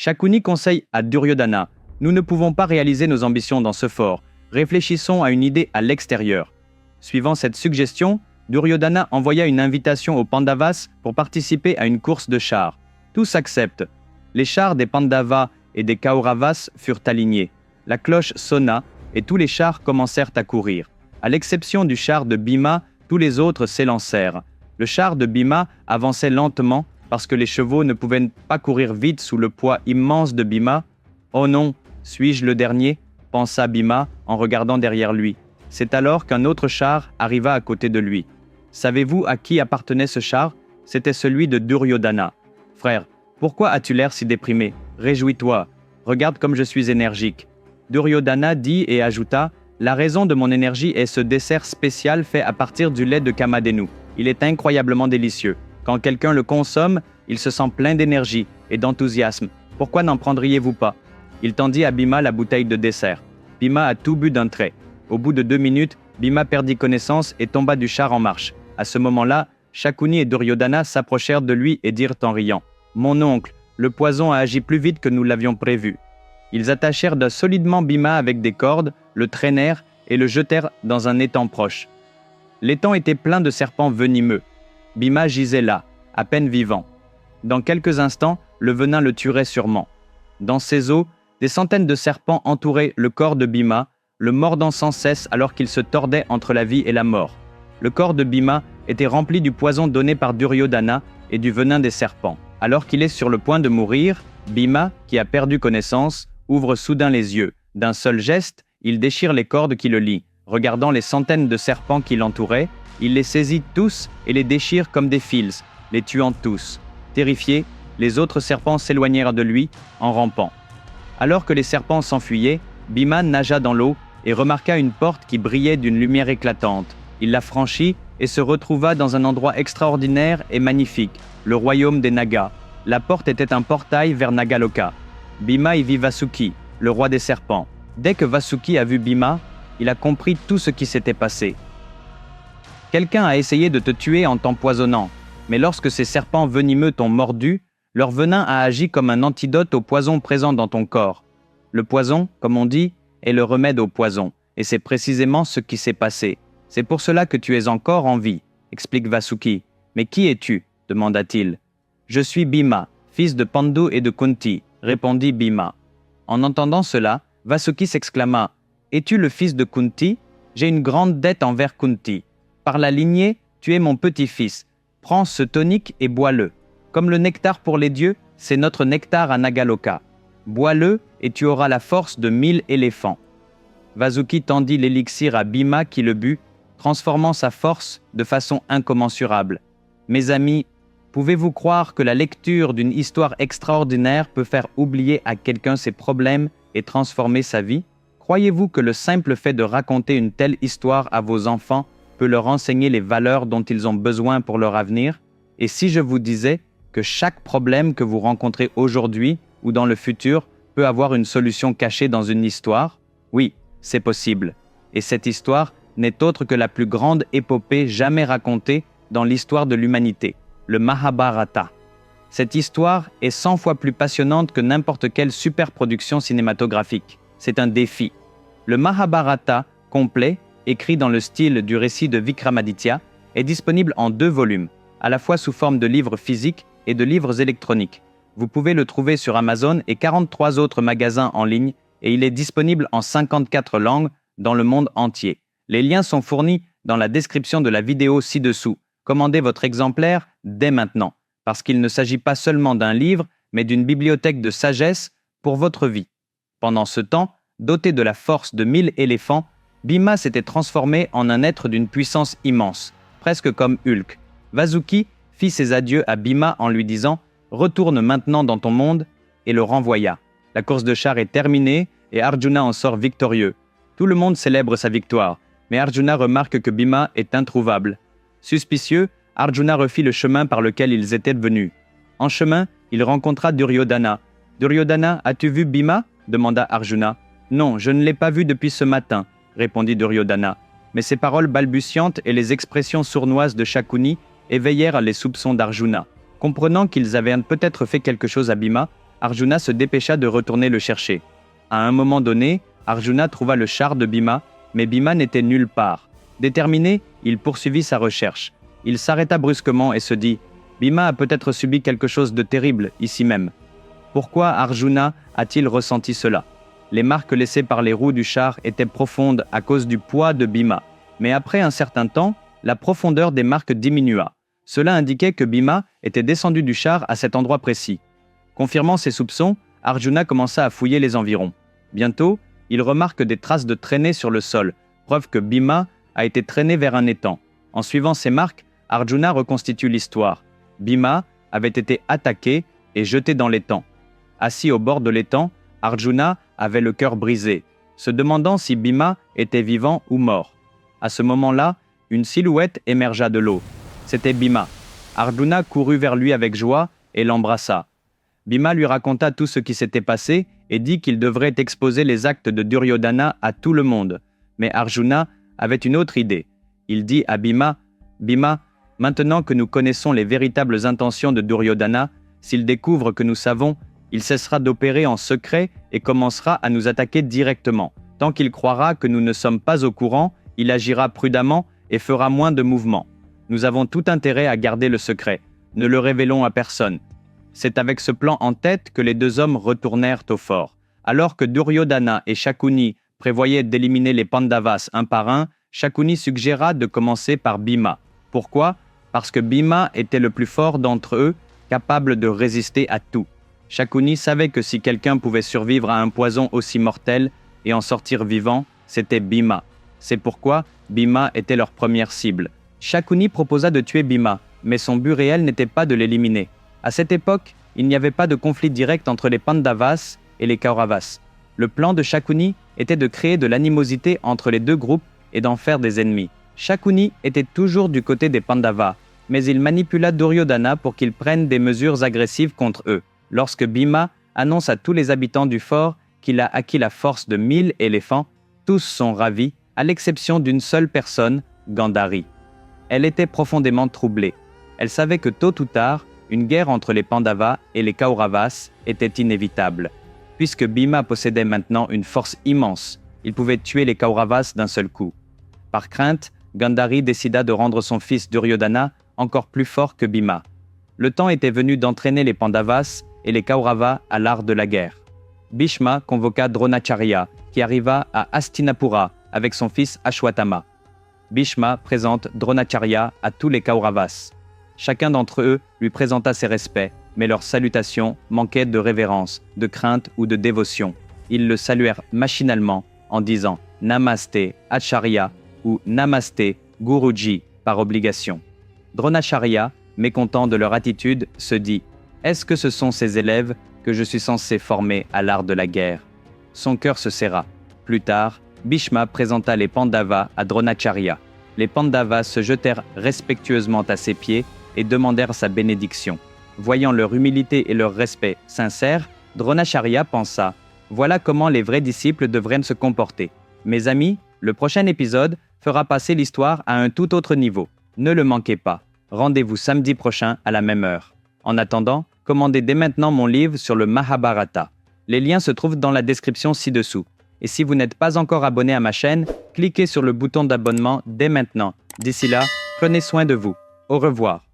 Shakuni conseille à Duryodhana, nous ne pouvons pas réaliser nos ambitions dans ce fort, réfléchissons à une idée à l'extérieur. Suivant cette suggestion, Duryodhana envoya une invitation aux Pandavas pour participer à une course de chars. Tous acceptent. Les chars des Pandavas et des Kauravas furent alignés. La cloche sonna et tous les chars commencèrent à courir. À l'exception du char de Bhima, tous les autres s'élancèrent. Le char de Bhima avançait lentement parce que les chevaux ne pouvaient pas courir vite sous le poids immense de Bhima. « Oh non, suis-je le dernier ?» pensa Bhima en regardant derrière lui. C'est alors qu'un autre char arriva à côté de lui. Savez-vous à qui appartenait ce char? C'était celui de Duryodhana. « Frère, pourquoi as-tu l'air si déprimé? Réjouis-toi. Regarde comme je suis énergique. » Duryodhana dit et ajouta « La raison de mon énergie est ce dessert spécial fait à partir du lait de Kamadhenu. Il est incroyablement délicieux. Quand quelqu'un le consomme, il se sent plein d'énergie et d'enthousiasme. Pourquoi n'en prendriez-vous pas ?» Il tendit à Bhima la bouteille de dessert. Bhima a tout bu d'un trait. Au bout de 2 minutes, Bhima perdit connaissance et tomba du char en marche. À ce moment-là, Shakuni et Duryodhana s'approchèrent de lui et dirent en riant « Mon oncle, le poison a agi plus vite que nous l'avions prévu. » Ils attachèrent solidement Bhima avec des cordes, le traînèrent et le jetèrent dans un étang proche. L'étang était plein de serpents venimeux. Bhima gisait là, à peine vivant. Dans quelques instants, le venin le tuerait sûrement. Dans ses eaux, des centaines de serpents entouraient le corps de Bhima, le mordant sans cesse alors qu'il se tordait entre la vie et la mort. Le corps de Bhima était rempli du poison donné par Duryodhana et du venin des serpents. Alors qu'il est sur le point de mourir, Bhima, qui a perdu connaissance, ouvre soudain les yeux. D'un seul geste, il déchire les cordes qui le lient. Regardant les centaines de serpents qui l'entouraient, il les saisit tous et les déchire comme des fils, les tuant tous. Terrifiés, les autres serpents s'éloignèrent de lui en rampant. Alors que les serpents s'enfuyaient, Bhima nagea dans l'eau et remarqua une porte qui brillait d'une lumière éclatante. Il la franchit et se retrouva dans un endroit extraordinaire et magnifique, le royaume des Nagas. La porte était un portail vers Nagaloka. Bhima y vit Vasuki, le roi des serpents. Dès que Vasuki a vu Bhima, il a compris tout ce qui s'était passé. Quelqu'un a essayé de te tuer en t'empoisonnant, mais lorsque ces serpents venimeux t'ont mordu, leur venin a agi comme un antidote au poison présent dans ton corps. Le poison, comme on dit, est le remède au poison, et c'est précisément ce qui s'est passé. C'est pour cela que tu es encore en vie, explique Vasuki. Mais qui es-tu? Demanda-t-il. Je suis Bhima, fils de Pandu et de Kunti, répondit Bhima. En entendant cela, Vasuki s'exclama. Es-tu le fils de Kunti? J'ai une grande dette envers Kunti. Par la lignée, tu es mon petit-fils. Prends ce tonique et bois-le. Comme le nectar pour les dieux, c'est notre nectar à Nagaloka. Bois-le et tu auras la force de 1000 éléphants. Vasuki tendit l'élixir à Bhima qui le but, transformant sa force de façon incommensurable. Mes amis, pouvez-vous croire que la lecture d'une histoire extraordinaire peut faire oublier à quelqu'un ses problèmes et transformer sa vie? Croyez-vous que le simple fait de raconter une telle histoire à vos enfants peut leur enseigner les valeurs dont ils ont besoin pour leur avenir? Et si je vous disais que chaque problème que vous rencontrez aujourd'hui ou dans le futur peut avoir une solution cachée dans une histoire? Oui, c'est possible. Et cette histoire n'est autre que la plus grande épopée jamais racontée dans l'histoire de l'humanité, le Mahabharata. Cette histoire est 100 fois plus passionnante que n'importe quelle superproduction cinématographique. C'est un défi. Le Mahabharata, complet, écrit dans le style du récit de Vikramaditya, est disponible en 2 volumes, à la fois sous forme de livres physiques et de livres électroniques. Vous pouvez le trouver sur Amazon et 43 autres magasins en ligne et il est disponible en 54 langues dans le monde entier. Les liens sont fournis dans la description de la vidéo ci-dessous. Commandez votre exemplaire dès maintenant, parce qu'il ne s'agit pas seulement d'un livre, mais d'une bibliothèque de sagesse pour votre vie. Pendant ce temps, doté de la force de 1000 éléphants, Bhima s'était transformé en un être d'une puissance immense, presque comme Hulk. Vasuki fit ses adieux à Bhima en lui disant « Retourne maintenant dans ton monde » et le renvoya. La course de chars est terminée et Arjuna en sort victorieux. Tout le monde célèbre sa victoire, mais Arjuna remarque que Bhima est introuvable. Suspicieux, Arjuna refit le chemin par lequel ils étaient venus. En chemin, il rencontra Duryodhana. « Duryodhana, as-tu vu Bhima » demanda Arjuna. « Non, je ne l'ai pas vu depuis ce matin » répondit Duryodhana. Mais ces paroles balbutiantes et les expressions sournoises de Shakuni éveillèrent les soupçons d'Arjuna. Comprenant qu'ils avaient peut-être fait quelque chose à Bhima, Arjuna se dépêcha de retourner le chercher. À un moment donné, Arjuna trouva le char de Bhima, mais Bhima n'était nulle part. Déterminé, il poursuivit sa recherche. Il s'arrêta brusquement et se dit « Bhima a peut-être subi quelque chose de terrible ici même. Pourquoi Arjuna a-t-il ressenti cela ?» Les marques laissées par les roues du char étaient profondes à cause du poids de Bhima. Mais après un certain temps, la profondeur des marques diminua. Cela indiquait que Bhima était descendu du char à cet endroit précis. Confirmant ses soupçons, Arjuna commença à fouiller les environs. Bientôt, il remarque des traces de traînées sur le sol, preuve que Bhima a été traîné vers un étang. En suivant ces marques, Arjuna reconstitue l'histoire. Bhima avait été attaqué et jeté dans l'étang. Assis au bord de l'étang, Arjuna avait le cœur brisé, se demandant si Bhima était vivant ou mort. À ce moment-là, une silhouette émergea de l'eau. C'était Bhima. Arjuna courut vers lui avec joie et l'embrassa. Bhima lui raconta tout ce qui s'était passé et dit qu'il devrait exposer les actes de Duryodhana à tout le monde. Mais Arjuna avait une autre idée. Il dit à Bhima « Bhima, maintenant que nous connaissons les véritables intentions de Duryodhana, s'il découvre que nous savons, il cessera d'opérer en secret et commencera à nous attaquer directement. Tant qu'il croira que nous ne sommes pas au courant, il agira prudemment et fera moins de mouvements. Nous avons tout intérêt à garder le secret. Ne le révélons à personne. » C'est avec ce plan en tête que les deux hommes retournèrent au fort. Alors que Duryodhana et Shakuni prévoyaient d'éliminer les Pandavas un par un, Shakuni suggéra de commencer par Bhima. Pourquoi ? Parce que Bhima était le plus fort d'entre eux, capable de résister à tout. Shakuni savait que si quelqu'un pouvait survivre à un poison aussi mortel et en sortir vivant, c'était Bhima. C'est pourquoi Bhima était leur première cible. Shakuni proposa de tuer Bhima, mais son but réel n'était pas de l'éliminer. À cette époque, il n'y avait pas de conflit direct entre les Pandavas et les Kauravas. Le plan de Shakuni était de créer de l'animosité entre les deux groupes et d'en faire des ennemis. Shakuni était toujours du côté des Pandavas, mais il manipula Duryodhana pour qu'il prenne des mesures agressives contre eux. Lorsque Bhima annonce à tous les habitants du fort qu'il a acquis la force de 1000 éléphants, tous sont ravis, à l'exception d'une seule personne, Gandhari. Elle était profondément troublée. Elle savait que tôt ou tard, une guerre entre les Pandavas et les Kauravas était inévitable. Puisque Bhima possédait maintenant une force immense, il pouvait tuer les Kauravas d'un seul coup. Par crainte, Gandhari décida de rendre son fils Duryodhana encore plus fort que Bhima. Le temps était venu d'entraîner les Pandavas et les Kauravas à l'art de la guerre. Bhishma convoqua Dronacharya, qui arriva à Hastinapura avec son fils Ashwatthama. Bhishma présente Dronacharya à tous les Kauravas. Chacun d'entre eux lui présenta ses respects, mais leurs salutations manquaient de révérence, de crainte ou de dévotion. Ils le saluèrent machinalement en disant « Namasté, Acharya » ou « Namasté, Guruji » par obligation. Dronacharya, mécontent de leur attitude, se dit « Est-ce que ce sont ces élèves que je suis censé former à l'art de la guerre ?» Son cœur se serra. Plus tard, Bhishma présenta les Pandavas à Dronacharya. Les Pandavas se jetèrent respectueusement à ses pieds et demandèrent sa bénédiction. Voyant leur humilité et leur respect sincères, Dronacharya pensa « Voilà comment les vrais disciples devraient se comporter. Mes amis, le prochain épisode fera passer l'histoire à un tout autre niveau. Ne le manquez pas. Rendez-vous samedi prochain à la même heure. En attendant, commandez dès maintenant mon livre sur le Mahabharata. Les liens se trouvent dans la description ci-dessous. Et si vous n'êtes pas encore abonné à ma chaîne, cliquez sur le bouton d'abonnement dès maintenant. D'ici là, prenez soin de vous. Au revoir.